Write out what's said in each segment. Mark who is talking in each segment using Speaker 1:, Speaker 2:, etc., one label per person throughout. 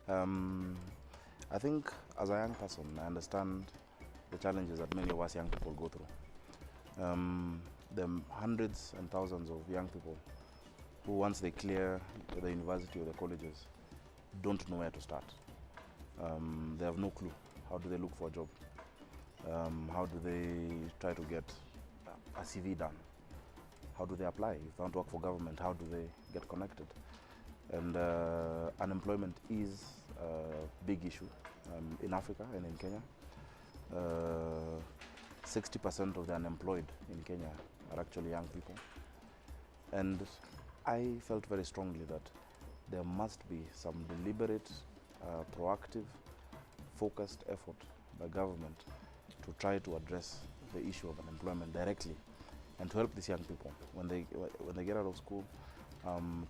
Speaker 1: Um, I think as a young person, I understand the challenges that many of us young people go through. There are hundreds and thousands of young people who, once they clear the university or the colleges, don't know where to start. They have no clue. How do they look for a job? How do they try to get a CV done? How do they apply? If they want to work for government, how do they get connected? And unemployment is a big issue in Africa and in Kenya. 60% of the unemployed in Kenya are actually young people. And I felt very strongly that there must be some deliberate, proactive, focused effort by government to try to address the issue of unemployment directly and to help these young people when they get out of school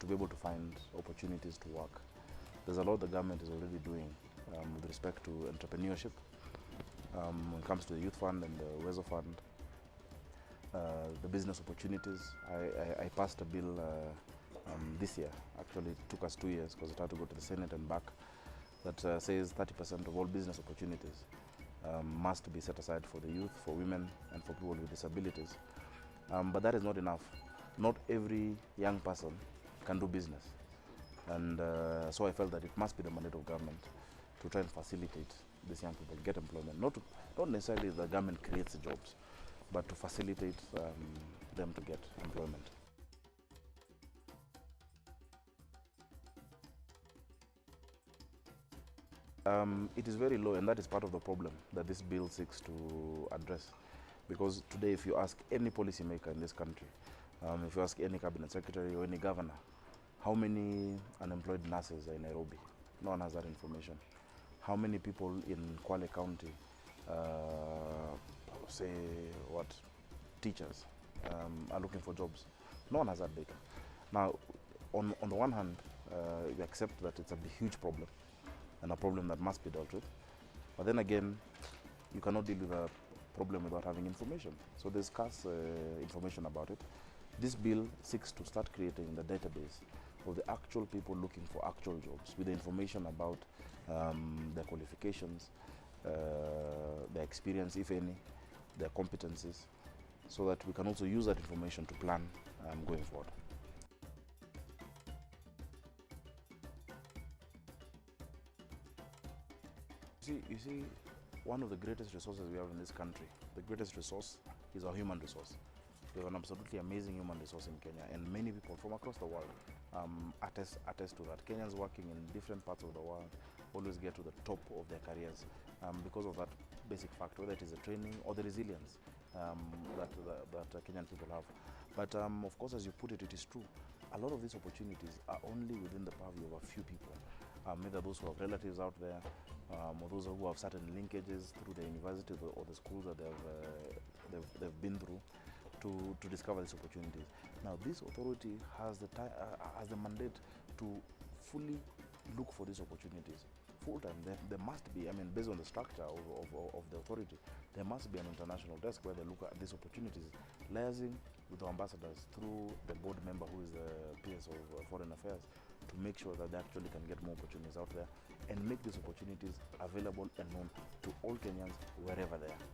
Speaker 1: to be able to find opportunities to work. There's a lot the government is already doing with respect to entrepreneurship. When it comes to the Youth Fund and the Wezo Fund, the business opportunities. I passed a bill this year. Actually, it took us 2 years because it had to go to the Senate and back. That says 30% of all business opportunities must be set aside for the youth, for women, and for people with disabilities. But that is not enough. Not every young person can do business. And so I felt that it must be the mandate of government to try and facilitate these young people get employment. Not necessarily the government creates the jobs, but to facilitate them to get employment. It is very low, and that is part of the problem that this bill seeks to address. Because today, if you ask any policymaker in this country, if you ask any cabinet secretary or any governor, how many unemployed nurses are in Nairobi? No one has that information. How many people in Kwale County, say what, teachers, are looking for jobs? No one has that data. Now, on the one hand, we accept that it's a huge problem and a problem that must be dealt with. But then again, you cannot deal with a problem without having information. So there's scarce information about it. This bill seeks to start creating the database of the actual people looking for actual jobs with the information about their qualifications, their experience, if any, their competencies, so that we can also use that information to plan going forward. You see, one of the greatest resources we have in this country, the greatest resource is our human resource. We have an absolutely amazing human resource in Kenya, and many people from across the world attest to that. Kenyans working in different parts of the world always get to the top of their careers because of that basic fact, whether it is the training or the resilience that Kenyan people have. But of course, as you put it, it is true. A lot of these opportunities are only within the purview of a few people, either those who have relatives out there or those who have certain linkages through the university or the schools that they've been through to discover these opportunities. Now, this authority has the mandate to fully look for these opportunities full time. There must be, I mean, based on the structure of the authority, there must be an international desk where they look at these opportunities, liaising with the ambassadors through the board member who is the PS of Foreign Affairs, to make sure that they actually can get more opportunities out there and make these opportunities available and known to all Kenyans wherever they are.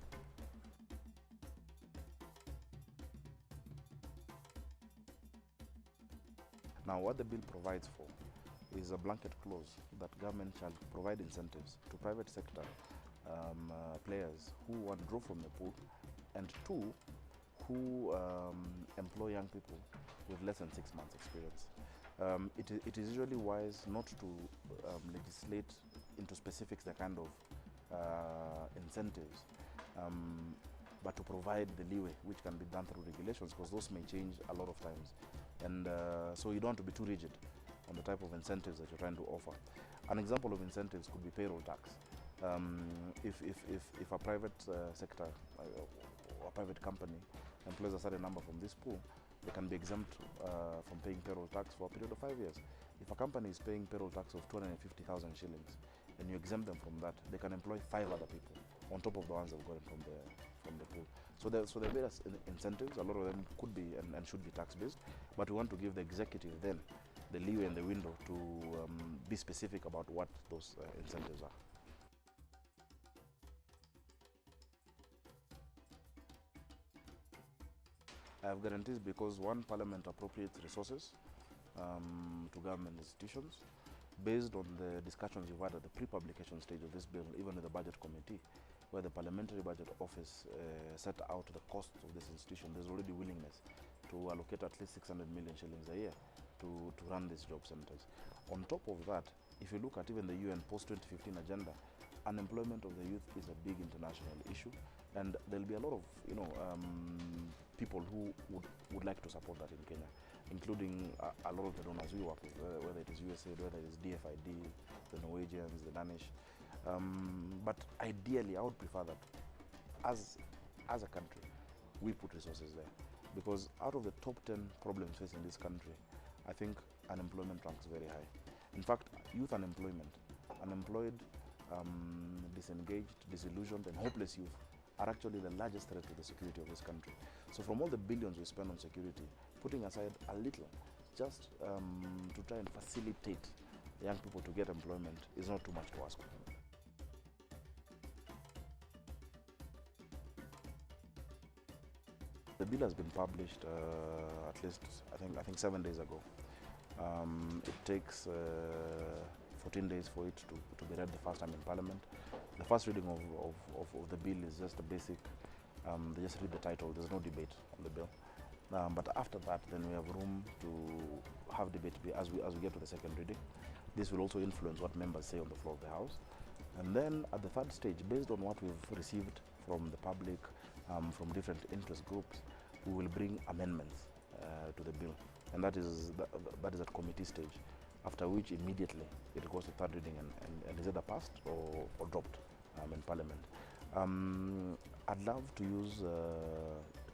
Speaker 1: Now, what the bill provides for is a blanket clause that government shall provide incentives to private sector players who, one, draw from the pool, and two, who employ young people with less than 6 months experience. It is usually wise not to legislate into specifics the kind of incentives, but to provide the leeway, which can be done through regulations, because those may change a lot of times. And so you don't want to be too rigid on the type of incentives that you're trying to offer. An example of incentives could be payroll tax. If a private sector or a private company employs a certain number from this pool, they can be exempt from paying payroll tax for a period of 5 years. If a company is paying payroll tax of 250,000 shillings and you exempt them from that, they can employ 5 other people on top of the ones they've gotten from the pool. So there are various incentives. A lot of them could be and should be tax-based, but we want to give the executive then the leeway and the window to be specific about what those incentives are. I have guarantees because one, Parliament appropriates resources to government institutions based on the discussions you've had at the pre-publication stage of this bill, even with the Budget Committee, where the Parliamentary Budget Office set out the costs of this institution. There's already willingness to allocate at least 600 million shillings a year to run these job centers. On top of that, if you look at even the UN post-2015 agenda, unemployment of the youth is a big international issue, and there'll be a lot of people who would like to support that in Kenya, including a lot of the donors we work with, whether it is USAID, whether it is DFID, the Norwegians, the Danish. But ideally, I would prefer that as a country, we put resources there, because out of the top 10 problems facing this country, I think unemployment ranks very high. In fact, youth unemployment, unemployed, disengaged, disillusioned, and hopeless youth are actually the largest threat to the security of this country. So from all the billions we spend on security, putting aside a little just to try and facilitate young people to get employment is not too much to ask for. The bill has been published at least, I think 7 days ago. It takes 14 days for it to be read the first time in Parliament. The first reading of the bill is just a basic, they just read the title, there's no debate on the bill. But after that, then we have room to have debate as we get to the second reading. This will also influence what members say on the floor of the House. And then at the third stage, based on what we've received from the public, from different interest groups, we will bring amendments to the bill. And that is at committee stage, after which immediately it goes to third reading and is either passed or dropped in Parliament. I'd love to use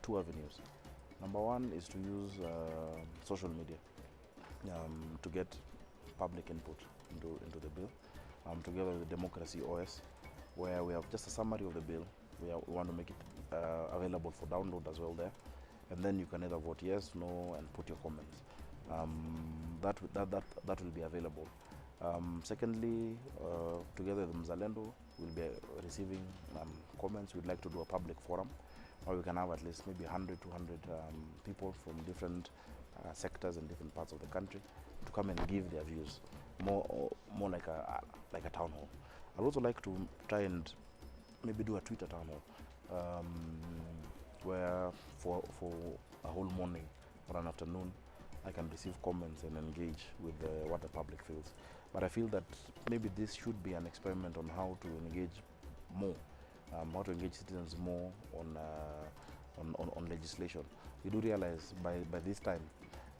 Speaker 1: two avenues. Number one is to use social media to get public input into the bill, together with the Democracy OS, where we have just a summary of the bill. We want to make it available for download as well there, and then you can either vote yes, no, and put your comments. That will be available. Secondly, together with Mzalendo, we'll be receiving comments. We'd like to do a public forum where we can have at least maybe 100, 200 people from different sectors in different parts of the country to come and give their views, more like a town hall. I'd also like to try and maybe do a Twitter town hall, where for a whole morning or an afternoon, I can receive comments and engage with what the public feels. But I feel that maybe this should be an experiment on how to engage more, how to engage citizens more on legislation. We do realize by this time,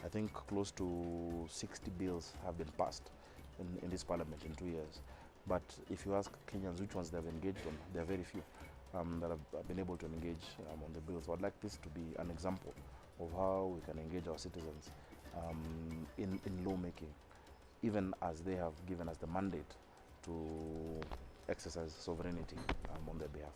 Speaker 1: I think close to 60 bills have been passed in this parliament in 2 years. But if you ask Kenyans which ones they have engaged on, there are very few that have been able to engage on the bills. So I'd like this to be an example of how we can engage our citizens in lawmaking, even as they have given us the mandate to exercise sovereignty on their behalf.